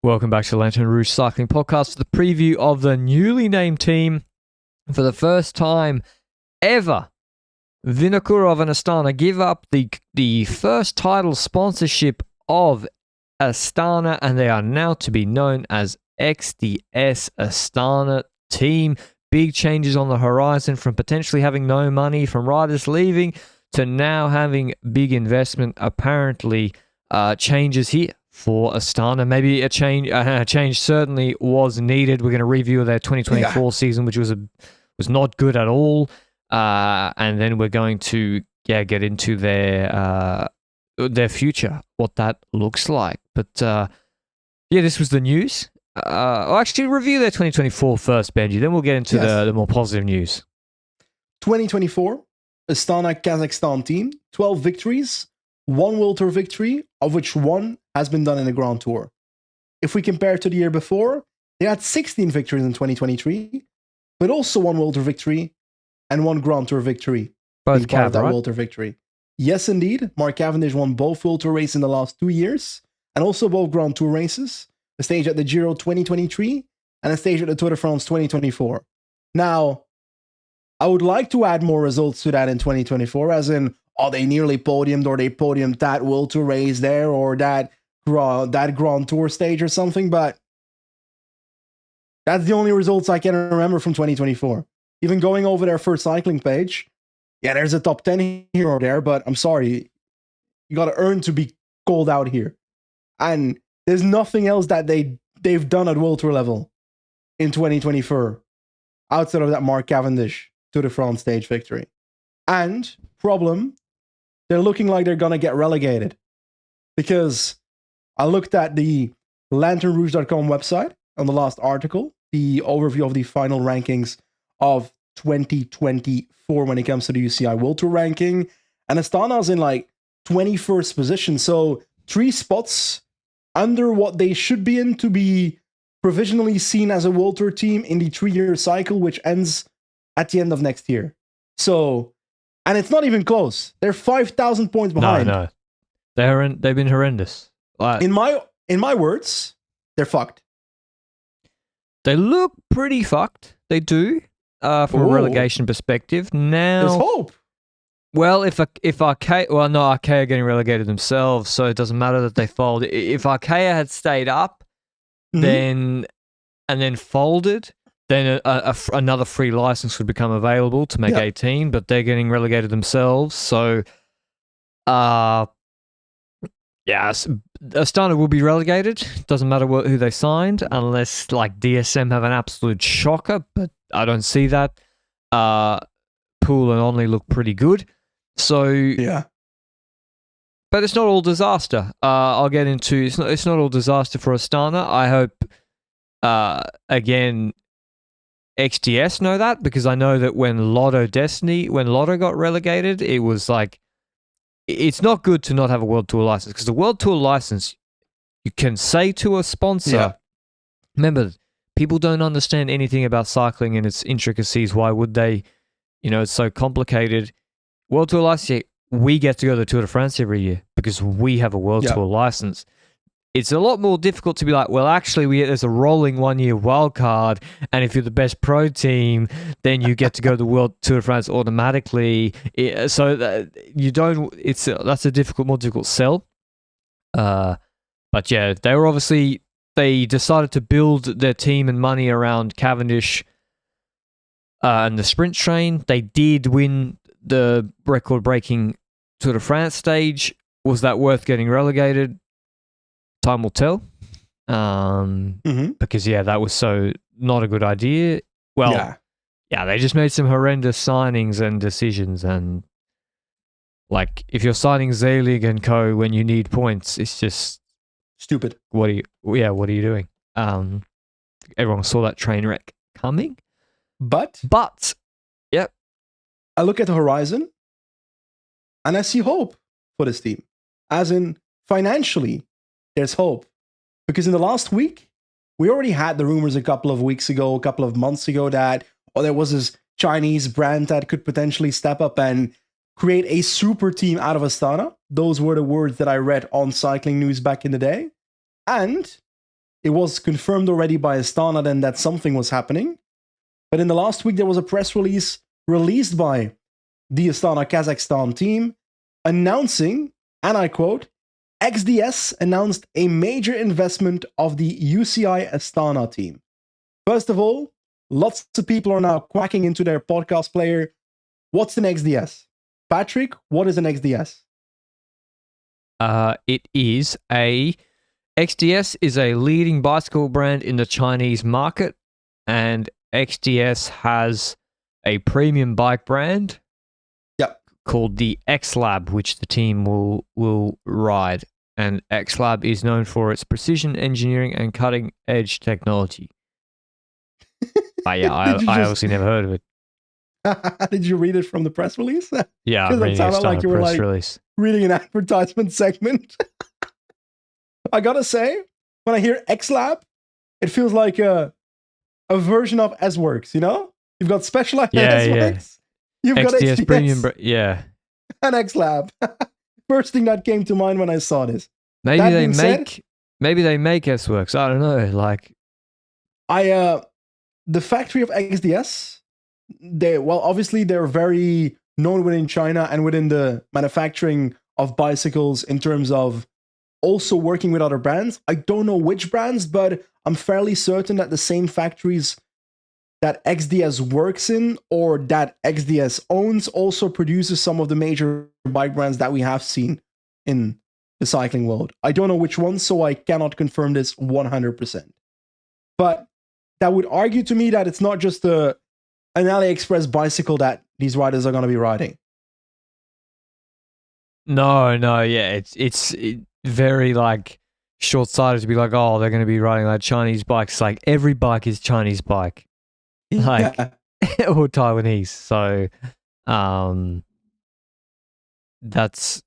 Welcome back to the Lanterne Rouge Cycling Podcast for the preview of the newly named team. For the first time ever, Vinokurov and Astana give up the first title sponsorship of Astana, and they are now to be known as XDS Astana Team. Big changes on the horizon, from potentially having no money from riders leaving to now having big investment. Apparently, changes here for Astana. Maybe a change certainly was needed. We're going to review their 2024 season, which was not good at all. And then we're going to get into their future, what that looks like. But this was the news. I'll actually review their 2024 first, Benji. Then we'll get into the more positive news. 2024, Astana Kazakhstan team, 12 victories, 1 World Tour victory, of which 1 has been done in the Grand Tour. If we compare to the year before, they had 16 victories in 2023, but also 1 World Tour victory and 1 Grand Tour victory. Both part of that World Tour victory. Yes, indeed. Mark Cavendish won both World Tour races in the last 2 years, and also both Grand Tour races, a stage at the Giro 2023 and a stage at the Tour de France 2024. Now, I would like to add more results to that in 2024, as in, they nearly podiumed, or they podiumed that World Tour race there, or that Grand Tour stage or something, but that's the only results I can remember from 2024. Even going over their FirstCycling page, there's a top 10 here or there, but I'm sorry, you got to earn to be called out here. And there's nothing else that they've done at World Tour level in 2024 outside of that Mark Cavendish Tour de France stage victory. And problem, they're looking like they're going to get relegated, because I looked at the LanterneRouge.com website on the last article, the overview of the final rankings of 2024 when it comes to the UCI World Tour ranking, and Astana's in 21st position, so 3 spots under what they should be in to be provisionally seen as a World Tour team in the 3-year cycle, which ends at the end of next year. So, and it's not even close. They're 5,000 points behind. No. They've been horrendous. In my words, they're fucked. They look pretty fucked. They do, from a relegation perspective. Now, there's hope. Well, if Archaea, Archaea are getting relegated themselves, so it doesn't matter that they fold. If Archaea had stayed up, then folded, then another free license would become available to make 18. But they're getting relegated themselves, so Astana will be relegated. Doesn't matter who they signed, unless DSM have an absolute shocker. But I don't see that. Poole and Onley look pretty good. So but it's not all disaster. I'll get into it's not all disaster for Astana. I hope again XDS know that, because I know that when Lotto got relegated, it was it's not good to not have a World Tour license, because the World Tour license, you can say to a sponsor, remember, people don't understand anything about cycling and its intricacies. Why would they? It's so complicated. World Tour license, we get to go to the Tour de France every year because we have a World Tour license. It's a lot more difficult to be actually, there's a rolling 1-year wild card, and if you're the best pro team, then you get to go to the World Tour de France automatically. So you don't. That's a more difficult sell. But they decided to build their team and money around Cavendish and the sprint train. They did win the record-breaking Tour de France stage. Was that worth getting relegated? Time will tell. Because that was so not a good idea. Well, they just made some horrendous signings and decisions, and if you're signing Zelig and co when you need points, it's just stupid. What are you doing? Everyone saw that train wreck coming. But I look at the horizon and I see hope for this team. As in, financially, there's hope. Because in the last week, we already had the rumors a couple of months ago, that there was this Chinese brand that could potentially step up and create a super team out of Astana. Those were the words that I read on Cycling News back in the day. And it was confirmed already by Astana then that something was happening. But in the last week, there was a press release released by the Astana Kazakhstan team announcing, and I quote, XDS announced a major investment of the UCI Astana team. First of all, lots of people are now quacking into their podcast player. What's an XDS? Patrick, what is an XDS? XDS is a leading bicycle brand in the Chinese market, and XDS has a premium bike brand called the X Lab, which the team will ride. And X Lab is known for its precision engineering and cutting edge technology. But yeah, I obviously never heard of it. Did you read it from the press release? Yeah, I'm reading it like you were like release. Reading an advertisement segment. I gotta say, when I hear X Lab, it feels like a version of S-Works, you know? You've got Specialized S-Works. You've got XDS Premium, and X Lab. First thing that came to mind when I saw this. Maybe they make S-Works. I don't know. Like, the factory of XDS, obviously they're very known within China and within the manufacturing of bicycles in terms of also working with other brands. I don't know which brands, but I'm fairly certain that the same factories that XDS works in or that XDS owns also produces some of the major bike brands that we have seen in the cycling world. I don't know which ones, so I cannot confirm this 100%. But that would argue to me that it's not just an AliExpress bicycle that these riders are going to be riding. No, yeah, it's very like short-sighted to be like, oh, they're going to be riding like Chinese bikes. Like every bike is Chinese bike, like or Taiwanese. So, that's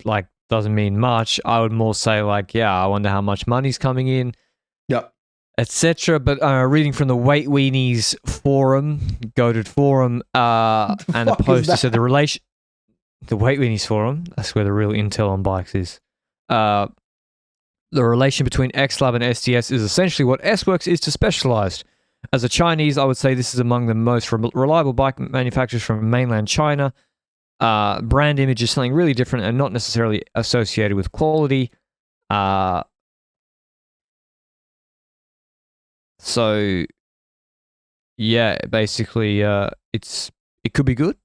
like doesn't mean much. I would more say like, yeah, I wonder how much money's coming in. Yep. Etc. But reading from the Weight Weenies forum, goated forum, and a post said the Weight Weenies forum, that's where the real intel on bikes is. The relation between X-Lab and SDS is essentially what S-Works is to Specialized. As a Chinese, I would say this is among the most reliable bike manufacturers from mainland China. Brand image is something really different and not necessarily associated with quality. So, yeah, basically, it could be good,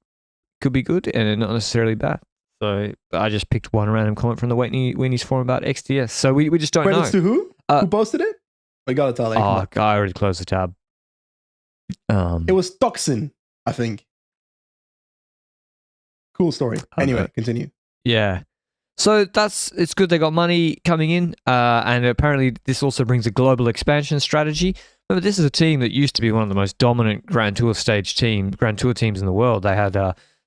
and not necessarily bad. So, I just picked one random comment from the Weenies forum about XDS. So we just don't know. Credits to who? Who posted it? I gotta tell you. Oh, I already closed the tab. It was Toxin, I think. Cool story. Anyway, continue. Yeah. So it's good they got money coming in, and apparently this also brings a global expansion strategy. Remember, this is a team that used to be one of the most dominant Grand Tour teams in the world. They had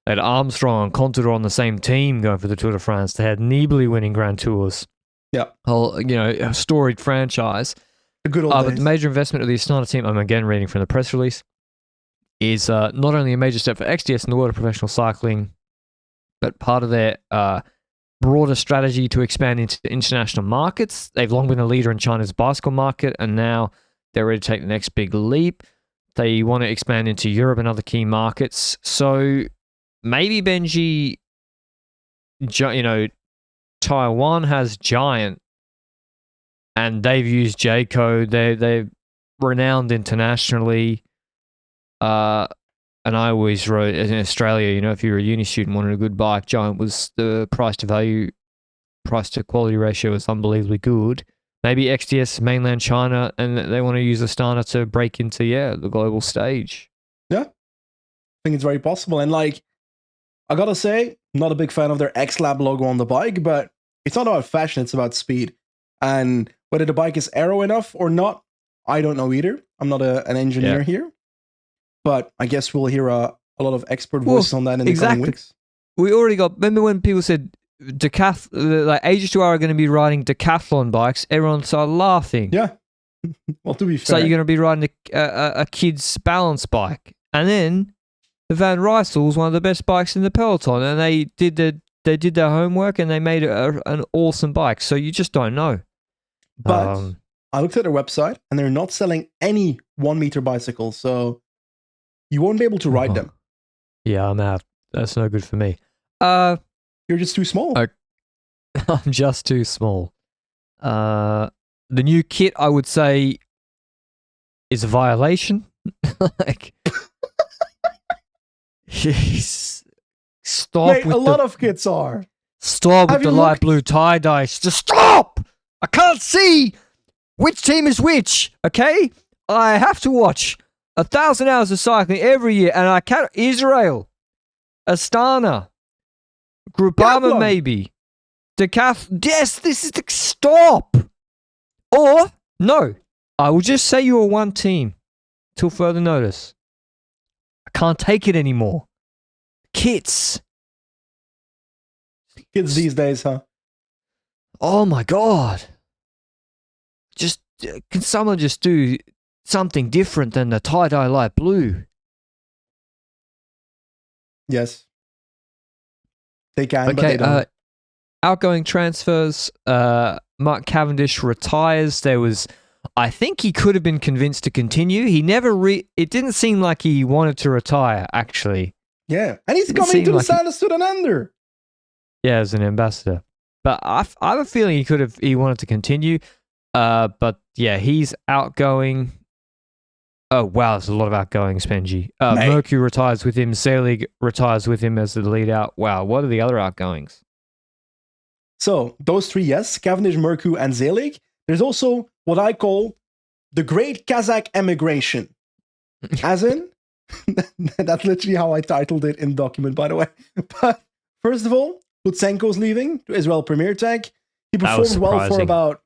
Armstrong and Contador on the same team going for the Tour de France. They had Nibali winning Grand Tours. Yeah, a storied franchise. A good old days. But the major investment of the Astana team, I'm again reading from the press release, is not only a major step for XDS in the world of professional cycling, but part of their broader strategy to expand into international markets. They've long been a leader in China's bicycle market, and now they're ready to take the next big leap. They want to expand into Europe and other key markets. So maybe Benji, Taiwan has Giant, and they've used J-Code. They're renowned internationally. And I always wrote, in Australia, if you're a uni student wanting a good bike, Giant was the price to quality ratio was unbelievably good. Maybe XDS mainland China, and they want to use Astana to break into, the global stage. Yeah. I think it's very possible. And I gotta say, not a big fan of their X-Lab logo on the bike, but it's not about fashion, it's about speed. And whether the bike is aero enough or not, I don't know either. I'm not an engineer here. But I guess we'll hear a lot of expert voices on that in the coming weeks. We already got, remember when people said ages 2 are going to be riding decathlon bikes, everyone started laughing. Yeah. Well, to be fair. So you're going to be riding a kid's balance bike. And then the Van Ryssel's one of the best bikes in the peloton, and they did their homework and they made an awesome bike. So you just don't know. But I looked at their website and they're not selling any 1 meter bicycles, so you won't be able to ride them. Yeah, I'm out. That's no good for me. You're just too small. I'm just too small. The new kit, I would say, is a violation. Like, stop. Mate, a lot of kits are. Stop with the light blue tie-dye. Just stop! I can't see which team is which, okay? I have to watch 1,000 hours of cycling every year, and I can't. Israel, Astana, Groupama, maybe. Decathlon. Yes, this is the. Stop! Or, no, I will just say you are one team till further notice. I can't take it anymore. Kits. Kids these days, huh? Oh my god. Just, can someone just do something different than the tie-dye light blue? Yes. They can, but Okay, they don't. Outgoing transfers. Mark Cavendish retires. There was, I think he could have been convinced to continue. He never it didn't seem like he wanted to retire, actually. Yeah, and he's coming to the Saddest to the Ender. Yeah, as an ambassador. But I have a feeling he wanted to continue. But yeah, he's outgoing. Oh, wow, there's a lot of outgoings, Benji. Mercury retires with him. Selig retires with him as the lead out. Wow, what are the other outgoings? So, those three, yes, Cavendish, Mercu, and Zelig. There's also what I call the Great Kazakh Emigration. As in, that's literally how I titled it in the document, by the way. But first of all, Lutsenko's leaving to Israel Premier Tech. He performed well for about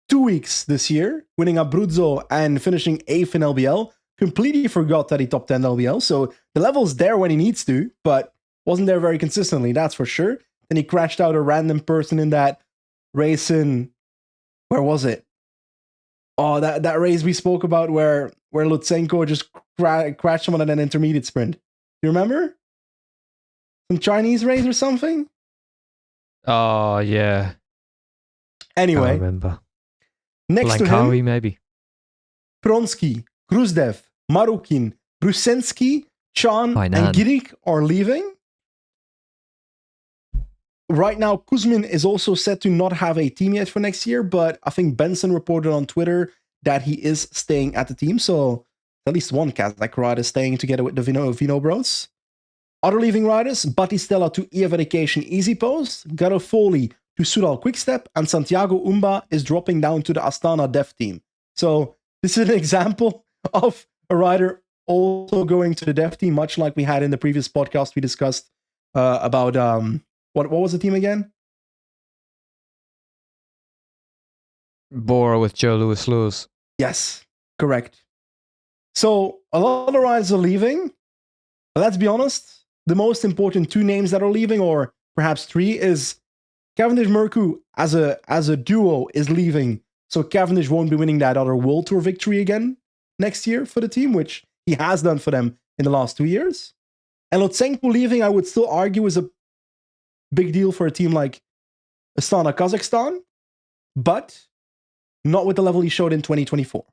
2 weeks this year, winning Abruzzo and finishing 8th in LBL. Completely forgot that he top 10 LBL, so the level's there when he needs to, but wasn't there very consistently, that's for sure. Then he crashed out a random person in that race in... Where was it? Oh, that race we spoke about where Lutsenko just crashed someone at an intermediate sprint. You remember? Some Chinese race or something? Oh, yeah. Anyway. I remember. Next to him, maybe. Pronsky, Gruzdev, Marukin, Brusensky, Chan, and Girik are leaving. Right now, Kuzmin is also set to not have a team yet for next year, but I think Benson reported on Twitter that he is staying at the team, so at least one Kazakh rider staying together with the Vino Bros. Other leaving riders, Battistella to EF Education Easy Post, Garofoli to Sudal Quickstep, and Santiago Umba is dropping down to the Astana Dev team. So this is an example of a rider also going to the Dev team, much like we had in the previous podcast we discussed about... What was the team again? Bora with Joe Lewis. Yes, correct. So a lot of riders are leaving. But let's be honest, the most important two names that are leaving, or perhaps three, is Cavendish Mercu as a duo is leaving. So Cavendish won't be winning that other World Tour victory again next year for the team, which he has done for them in the last 2 years. And Lutsenko leaving, I would still argue, is a big deal for a team like Astana Kazakhstan, but not with the level he showed in 2024.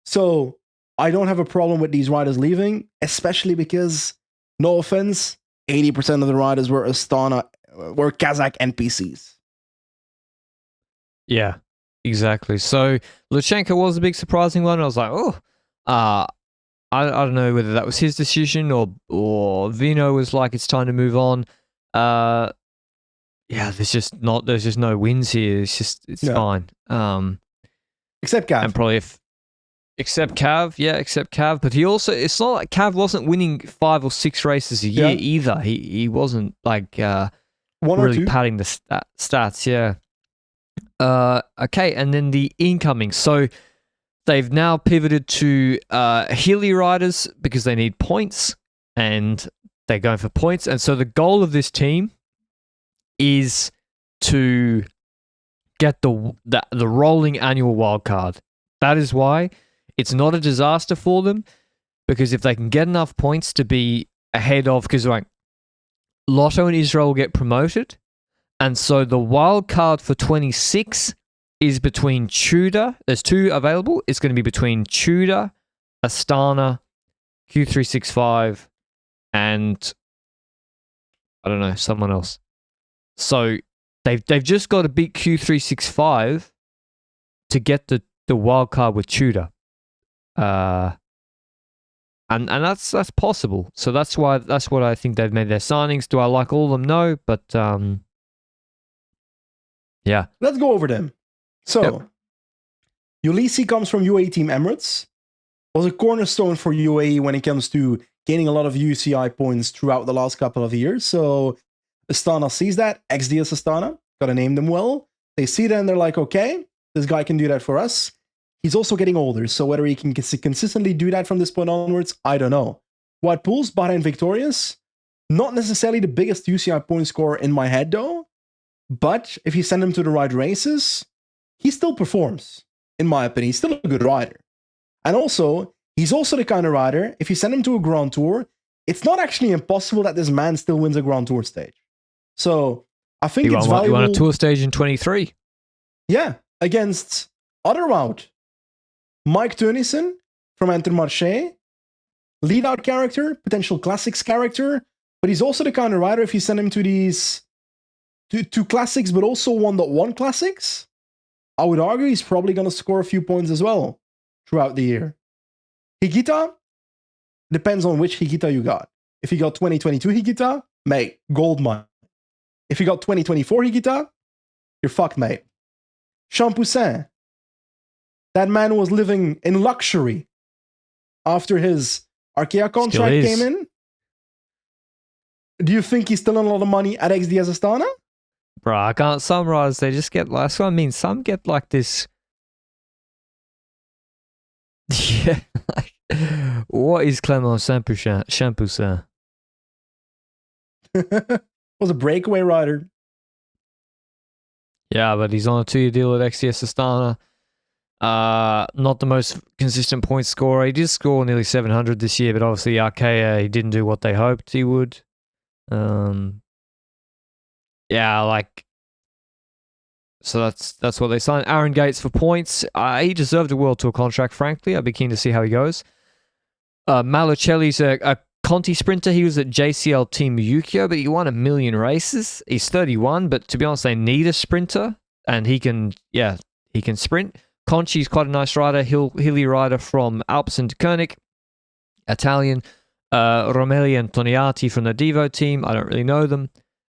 So I don't have a problem with these riders leaving, especially because, no offense, 80% of the riders were Kazakh NPCs. Yeah, exactly. So Lutsenko was a big surprising one. I was like, I don't know whether that was his decision or Vino was like, it's time to move on. Yeah, there's just no wins here. It's fine. Except Cav. And probably except Cav. But he also, it's not like Cav wasn't winning 5 or 6 races a year either. He wasn't like really padding the stats. Yeah. Okay, and then the incoming. So they've now pivoted to Healy riders because they need points and they're going for points. And so the goal of this team is to get the rolling annual wildcard. That is why it's not a disaster for them, because if they can get enough points to be ahead of, because like Lotto and Israel will get promoted, and so the wildcard for 26 is between Tudor. There's 2 available. It's going to be between Tudor, Astana, Q365, and I don't know, someone else. So they've just got to beat Q365 to get the wild card with Tudor. And that's possible. So that's what I think they've made their signings. Do I like all of them? No, but yeah. Let's go over them. So, Ulisi comes from UAE Team Emirates. Was a cornerstone for UAE when it comes to gaining a lot of UCI points throughout the last couple of years. So, Astana sees that. XDS Astana, gotta name them well. They see that and they're like, okay, this guy can do that for us. He's also getting older, so whether he can consistently do that from this point onwards, I don't know. White Pools, Bahrain victorious. Not necessarily the biggest UCI point scorer in my head, though. But if you send him to the right races, he still performs, in my opinion. He's still a good rider. And also, he's also the kind of rider, if you send him to a Grand Tour, it's not actually impossible that this man still wins a Grand Tour stage. So, I think it's valuable. You won a Tour stage in 23. Yeah, against other route. Mike Teunissen from Intermarché, lead out character, potential classics character, but he's also the kind of rider if you send him to these two classics, but also 1.1 classics, I would argue he's probably going to score a few points as well throughout the year. Higuita, depends on which Higuita you got. If you got 2022 Higuita, mate, gold mine. If you got 2024 Higuita, you're fucked, mate. Champoussin, that man was living in luxury after his Arkea contract came in. Do you think he's still on a lot of money at XDS Astana? Bro, I can't summarize. They just get, that's what I mean. Some get like this. Yeah. Like, what is Clément Champoussin? Was a breakaway rider. Yeah, but he's on a 2-year deal at XDS Astana. Not the most consistent point scorer. He did score nearly 700 this year, but obviously Arkea, he didn't do what they hoped he would. Yeah, like, so that's what they signed. Aaron Gates for points. He deserved a World Tour contract, frankly. I'd be keen to see how he goes. Malocelli's a Conti sprinter. He was at JCL Team Yukio, but he won 1 million races. He's 31, but to be honest, they need a sprinter, and he can sprint. Conchi's quite a nice rider, hilly rider from Alpes and Koenig, Italian. Romelli and Toniati from the Devo team. I don't really know them.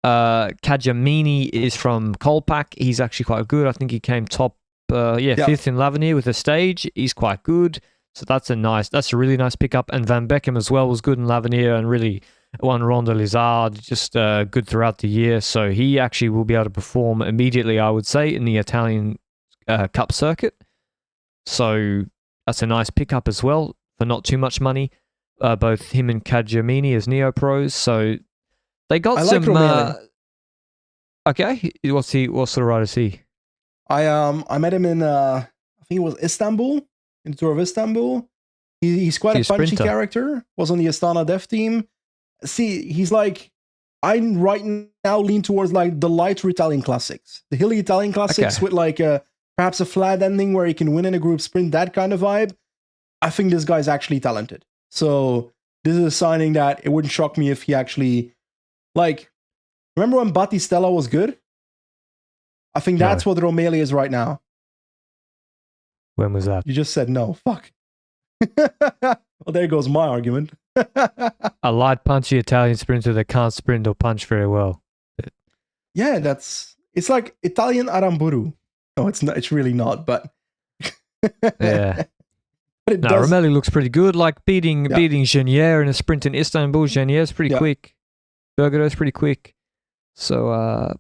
Caggiamini is from Colpack. He's actually quite good. I think he came top, 5th in L'Avenir with a stage. He's quite good. So that's a really nice pickup. And Van Beckham as well was good in L'Avenir and really won Ronde Lizard, just good throughout the year. So he actually will be able to perform immediately, I would say, in the Italian Cup circuit. So that's a nice pickup as well for not too much money. Both him and Caggiamini as neo pros. So they got some. Okay, what sort of rider is he? I met him in I think it was Istanbul, in the Tour of Istanbul. He's quite a punchy character. Was on the Astana Dev team. See, he's like, I right now lean towards like the lighter Italian classics, the hilly Italian classics with like perhaps a flat ending where he can win in a group sprint. That kind of vibe. I think this guy's actually talented. So this is a signing that it wouldn't shock me if he actually, like, remember when Battistella was good? I think that's what Romelli is right now. When was that? You just said no. Fuck. Well, there goes my argument. A light, punchy Italian sprinter that can't sprint or punch very well. Yeah, it's like Italian Aramburu. No, it's not. It's really not. But yeah. But Romelli looks pretty good. Like beating Genier in a sprint in Istanbul. Genier's pretty quick. Bergero's pretty quick. So,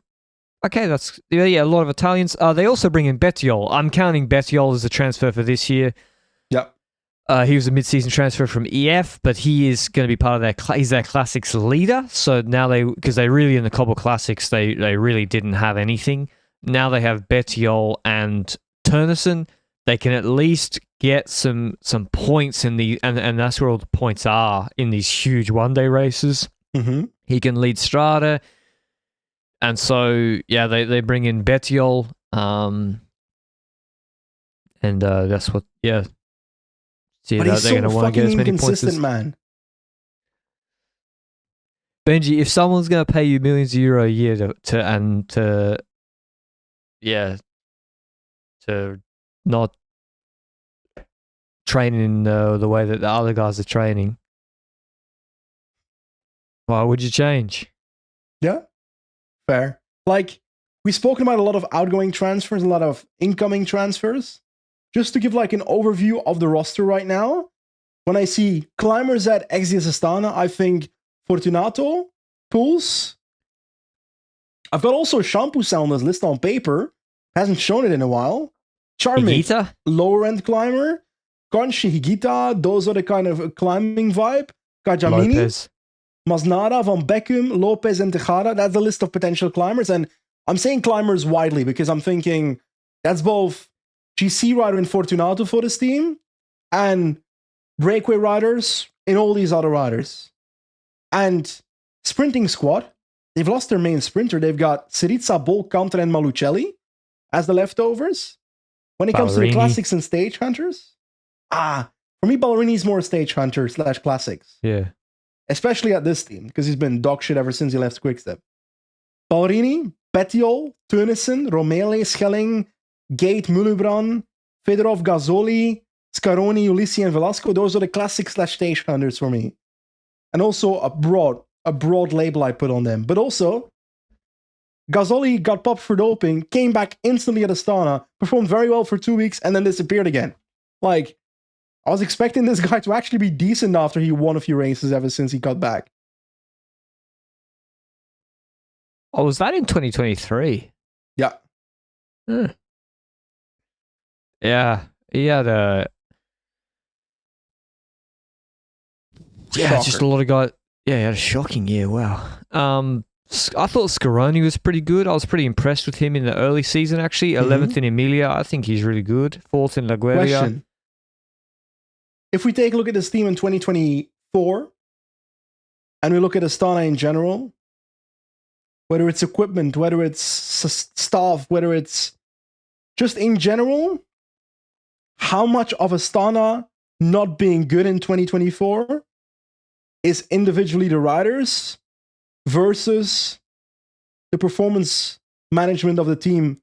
okay, that's a lot of Italians. They also bring in Bettiol. I'm counting Bettiol as a transfer for this year. Yep. He was a mid-season transfer from EF, but he is going to be part of he's their classics leader. So now because they really in the Cobble Classics, they really didn't have anything. Now they have Bettiol and Teunissen. They can at least get some points in and that's where all the points are in these huge one-day races. Mm-hmm. He can lead Strada. And so, they bring in Bettiol. And that's what, yeah. See, But that he's they're so going to want to get fucking as many points inconsistent, as man. Benji. If someone's going to pay you millions of euro a year to not train in the way that the other guys are training, why would you change? Yeah, fair. Like, we've spoken about a lot of outgoing transfers, a lot of incoming transfers. Just to give like an overview of the roster right now, when I see climbers at XDS Astana, I think Fortunato, Pools. I've got also Shampoo on this list on paper. Hasn't shown it in a while. Charmik, Higuita? lower end climber. Konshi, Higuita, those are the kind of climbing vibe. Kajamini, Lopez. Masnada, Van Beckham, Lopez, and Tejada. That's the list of potential climbers. And I'm saying climbers widely because I'm thinking that's both GC rider in Fortunato for this team and breakaway riders in all these other riders. And sprinting squad, they've lost their main sprinter. They've got Syriza, Bol, Canter, and Malucelli as the leftovers. When it comes to the Ballerini. classics and stage hunters, for me, Ballerini's more stage hunter / classics. Yeah. Especially at this team, because he's been dog shit ever since he left Quickstep. Ballerini, Petiol, Teunissen, Romele, Schelling, Gate, Mulubran, Fedorov, Gazzoli, Scaroni, Ulissi, and Velasco. Those are the classic / stage hunters for me. And also a broad label I put on them. But also, Gazzoli got popped for doping, came back instantly at Astana, performed very well for 2 weeks, and then disappeared again. Like, I was expecting this guy to actually be decent after he won a few races ever since he got back. Oh, was that in 2023? Yeah. Yeah. He had a... Yeah, Shocker. just a lot of guys... Yeah, he had a shocking year. Wow. I thought Scaroni was pretty good. I was pretty impressed with him in the early season, actually. 11th in Emilia. I think he's really good. 4th in La Guerra. Question. If we take a look at this team in 2024, and we look at Astana in general, whether it's equipment, whether it's staff, whether it's just in general, how much of Astana not being good in 2024 is individually the riders versus the performance management of the team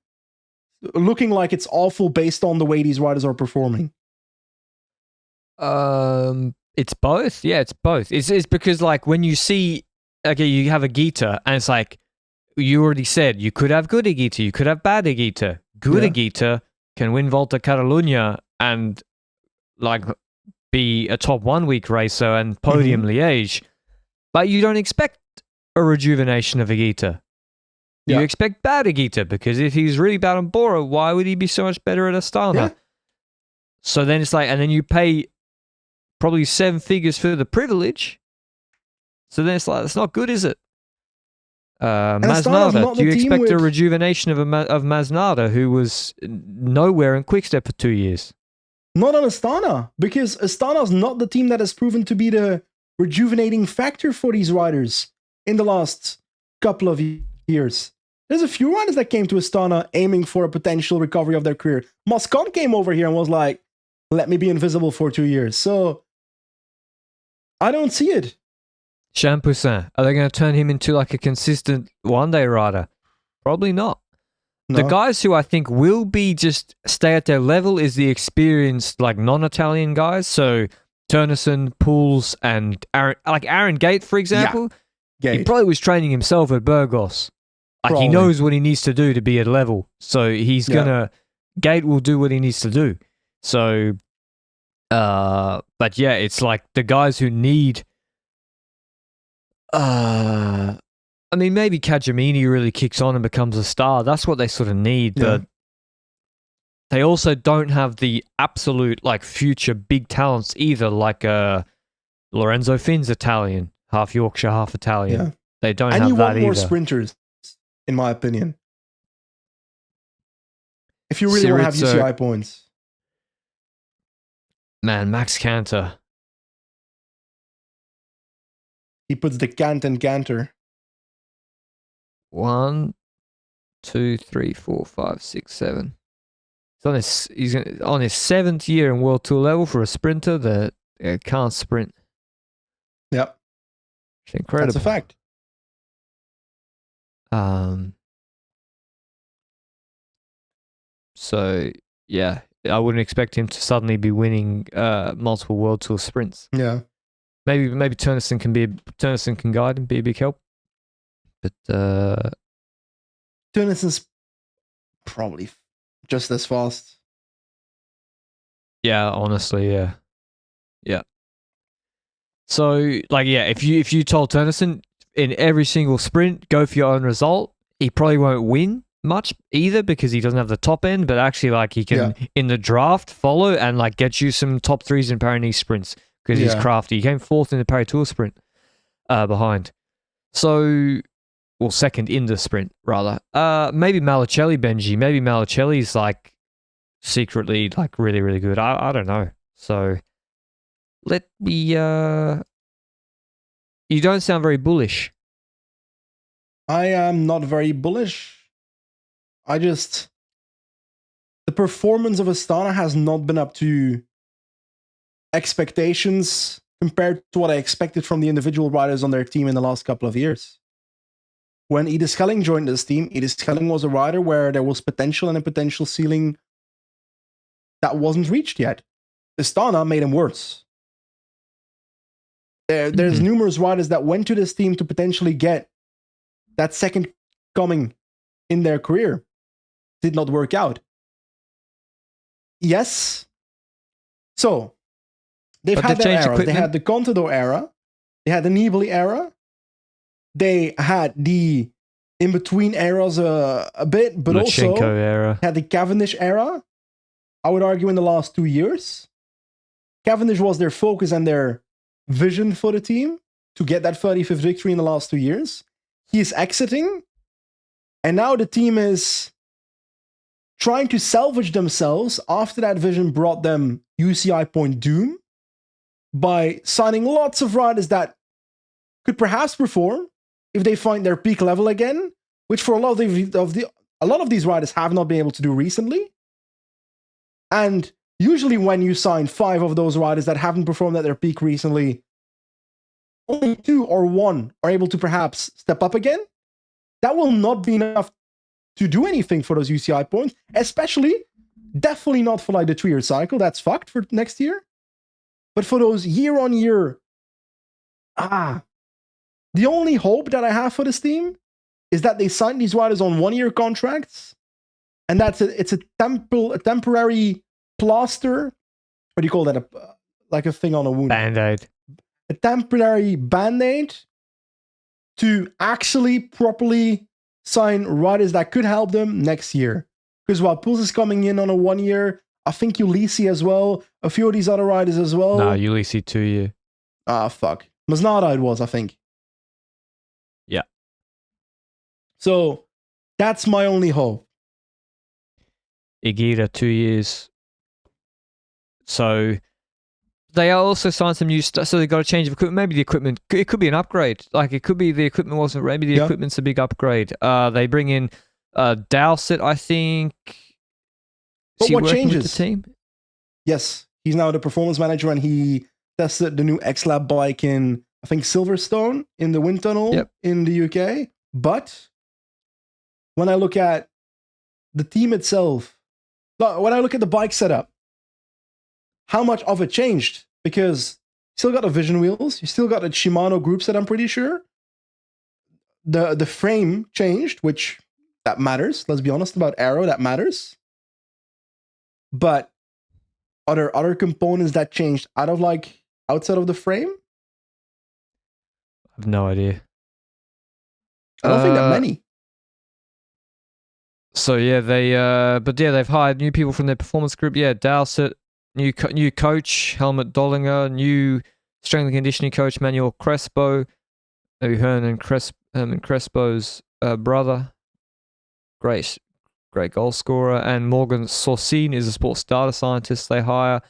looking like it's awful based on the way these riders are performing? It's both. Yeah, it's both. It's because like when you see, okay, you have a Gita and it's like you already said you could have good Gita, you could have bad Gita. Good Gita can win Volta Catalunya and like be a top 1 week racer and podium Liège, but you don't expect a rejuvenation of a Gita. You expect bad Gita because if he's really bad on Bora, why would he be so much better at Astana? Yeah. So then it's like, and then you pay probably 7 figures for the privilege. So then it's like, it's not good, is it? Masnada, do you expect a rejuvenation of Masnada, who was nowhere in Quickstep for 2 years? Not on Astana, because Astana's not the team that has proven to be the rejuvenating factor for these riders in the last couple of years. There's a few riders that came to Astana aiming for a potential recovery of their career. Moscon came over here and was like, let me be invisible for 2 years. So, I don't see it. Champoussin, are they going to turn him into like a consistent one-day rider? Probably not. No. The guys who I think will be just stay at their level is the experienced, like non-Italian guys. So Teunissen, Pools, and Aaron Gate, for example. Yeah. He probably was training himself at Burgos. Like Probably. he knows what he needs to do to be at level. So he's gonna Gate will do what he needs to do. So, but yeah, it's like the guys who need. I mean, maybe Kajamini really kicks on and becomes a star. That's what they sort of need. But they also don't have the absolute like future big talents either. Like Lorenzo Finn's Italian, half Yorkshire, half Italian. Yeah. They don't and have you that want more either. sprinters, in my opinion. If you really want to have UCI points. Man, Max Canter. He puts the cant and canter. 1, 2, 3, 4, 5, 6, 7. He's on his 7th year in World Tour level for a sprinter that can't sprint. Yep. It's incredible. That's a fact. So yeah, I wouldn't expect him to suddenly be winning multiple World Tour sprints. Yeah. Maybe Turnison can guide and be a big help. But Turnison's probably just as fast. Yeah, honestly, yeah. Yeah. So, like, yeah, if you told Turnison in every single sprint, go for your own result, he probably won't win much either because he doesn't have the top end, but actually, like, he can, in the draft, follow and, like, get you some top 3s in Paris-Nice sprints because he's crafty. He came 4th in the Paris Tour sprint behind. So, well, 2nd in the sprint, rather. Maybe Malicelli, Benji. Maybe Malicelli's, like, secretly, like, really, really good. I don't know. So, let me... You don't sound very bullish. I am not very bullish. The performance of Astana has not been up to expectations compared to what I expected from the individual riders on their team in the last couple of years. When Ide Schelling joined this team, Ide Schelling was a rider where there was potential and a potential ceiling that wasn't reached yet. Astana made him worse. There's numerous riders that went to this team to potentially get that second coming in their career. Did not work out. Yes. So, they've had their eras. They had the Contador era. They had the Nibali era. They had the in-between eras a bit, but Lutsenko also era. Had the Cavendish era, I would argue, in the last 2 years. Cavendish was their focus and their vision for the team to get that 35th victory in the last 2 years. He is exiting, and now the team is trying to salvage themselves after that vision brought them UCI point doom by signing lots of riders that could perhaps perform if they find their peak level again, which for a lot of these riders have not been able to do recently. And usually when you sign 5 of those riders that haven't performed at their peak recently, only 2 or 1 are able to perhaps step up again. That will not be enough to do anything for those UCI points, definitely not for like the 2-year cycle. That's fucked for next year. But for those year-on-year, the only hope that I have for this team is that they sign these riders on 1-year contracts, and it's a temporary plaster. What do you call that? Like a thing on a wound. Band-Aid. A temporary Band-Aid to actually properly sign riders that could help them next year. Because while Puls is coming in on a 1-year, I think Ulisi as well, a few of these other riders as well. No, Ulisi 2-year. Fuck. Masnada it was, I think. Yeah. So, that's my only hope. Igira 2 years. So, they also signed some new stuff, so they got a change of equipment. Maybe the equipment, it could be an upgrade. Like, it could be the equipment wasn't, maybe the equipment's a big upgrade. They bring in Dowsett, I think. But what changes? With the team? Yes, he's now the performance manager, and he tested the new X-Lab bike in, I think, Silverstone in the wind tunnel in the UK. But when I look at the team itself, when I look at the bike setup, how much of it changed? Because you still got the Vision wheels, you still got the Shimano group set, I'm pretty sure. The frame changed, which that matters. Let's be honest about Aero, that matters. But are there other components that changed outside of the frame? I have no idea. I don't think that many. So yeah, they've hired new people from their performance group. Yeah, Dowsett, new coach Helmut Dollinger, new strength and conditioning coach Manuel Crespo, maybe Herman Crespo's brother, great goal scorer, and Morgan Sorcine is a sports data scientist they hire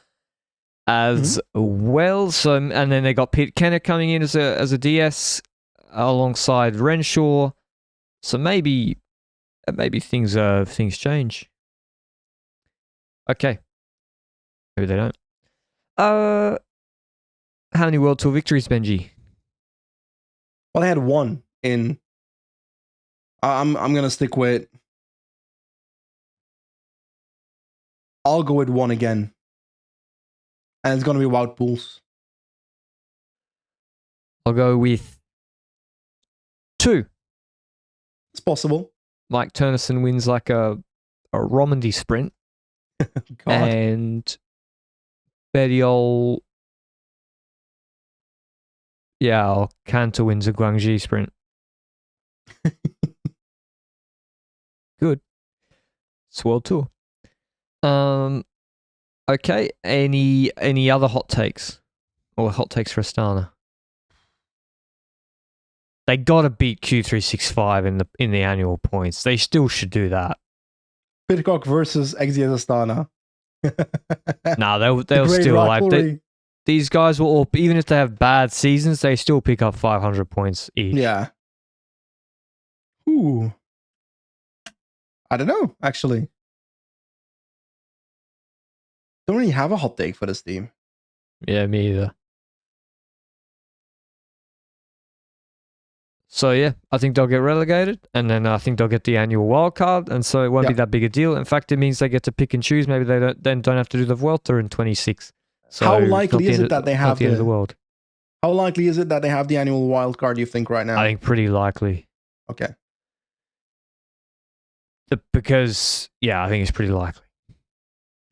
as well. So, and then they got Pete Kenner coming in as a DS alongside Renshaw. So maybe things change. Okay. Maybe they don't. How many World Tour victories, Benji? Well, I had one in. I'm gonna stick with. I'll go with one again, and it's gonna be Wout Poels. I'll go with 2. It's possible. Mike Turnison wins like a Romandy sprint. God. And Bettiol, or Cantor wins a Guangxi sprint. Good. It's World Tour. Okay. Any other hot takes? Or hot takes for Astana? They gotta beat Q365 in the annual points. They still should do that. Pidcock versus XDS Astana. Nah, they'll still these guys will all, even if they have bad seasons, they still pick up 500 points each. Yeah. Ooh. I don't know, actually. Don't really have a hot take for this team. Yeah, me either. So yeah, I think they'll get relegated, and then I think they'll get the annual wild card, and so it won't be that big a deal. In fact, it means they get to pick and choose. Maybe they don't have to do the Vuelta in 26. So how likely is it that they have the end of the world? How likely is it that they have the annual wild card? You think right now? I think pretty likely. Okay. Because I think it's pretty likely.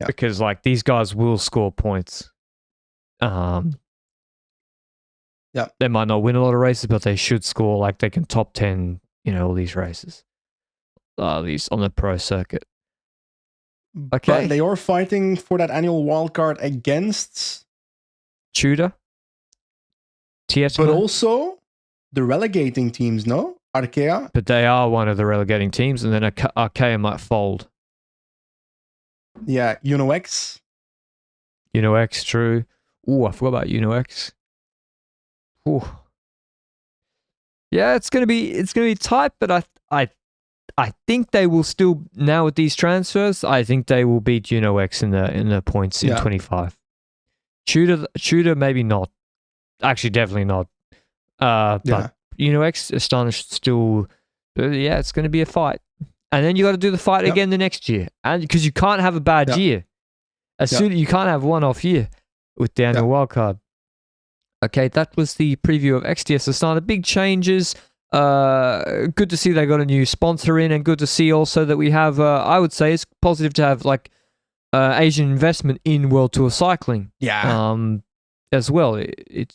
Yeah. Because like these guys will score points. Yeah. They might not win a lot of races, but they should score. Like they can top 10, all these races. These on the pro circuit. Okay. But they are fighting for that annual wild card against Tudor. Tietma. But also the relegating teams, no? Arkea. But they are one of the relegating teams, and then Arkea might fold. Yeah, UNOX. UNOX, true. Ooh, I forgot about UNOX. Ooh. Yeah, it's gonna be tight, but I think they will still, now with these transfers, I think they will beat UNOX in the points in 25. Tudor maybe not. Actually, definitely not. But UNOX, Astana should still. It's going to be a fight, and then you got to do the fight again the next year, and because you can't have a bad year. Soon you can't have one off year with the annual wildcard. Okay, that was the preview of XDS Astana. Big changes. Good to see they got a new sponsor in, and good to see also that we have. I would say it's positive to have like Asian investment in World Tour cycling. Yeah. As well, it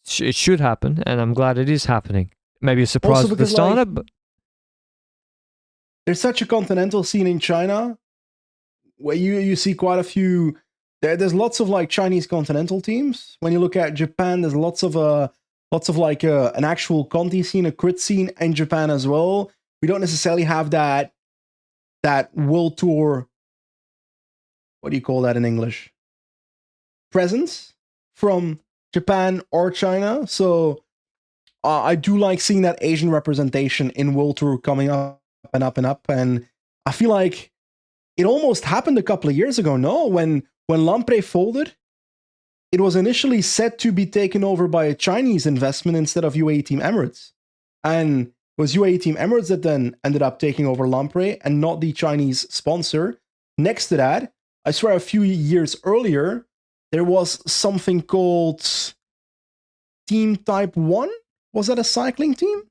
should happen, and I'm glad it is happening. Maybe a surprise for Astana, but there's such a continental scene in China where you see quite a few. There's lots of like Chinese continental teams. When you look at Japan, there's lots of like an actual Conti scene, a crit scene in Japan as well. We don't necessarily have that World Tour. What do you call that in English? Presence from Japan or China. So I do like seeing that Asian representation in World Tour coming up and up and up. And I feel like it almost happened a couple of years ago, no? When Lampre folded, it was initially set to be taken over by a Chinese investment instead of UAE Team Emirates. And it was UAE Team Emirates that then ended up taking over Lampre and not the Chinese sponsor. Next to that, I swear a few years earlier, there was something called Team Type 1. Was that a cycling team?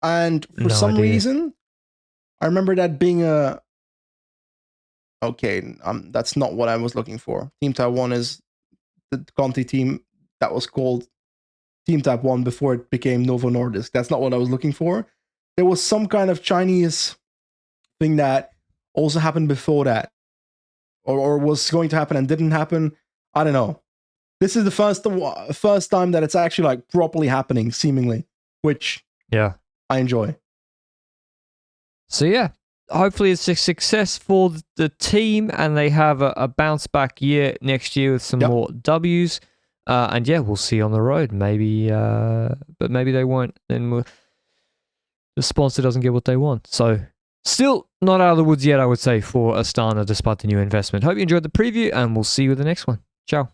And for some reason, I remember that being a... Okay, that's not what I was looking for. Team Type 1 is the Conti team that was called Team Type 1 before it became Novo Nordisk. That's not what I was looking for. There was some kind of Chinese thing that also happened before that. Or was going to happen and didn't happen. I don't know. This is the first time that it's actually like properly happening, seemingly, which I enjoy. So yeah, hopefully it's a success for the team, and they have a bounce back year next year with some more W's. And yeah, we'll see on the road. Maybe, but maybe they won't. Then the sponsor doesn't get what they want. So Still not out of the woods yet, I would say, for Astana, despite the new investment. Hope you enjoyed the preview, and we'll see you with the next one. Ciao.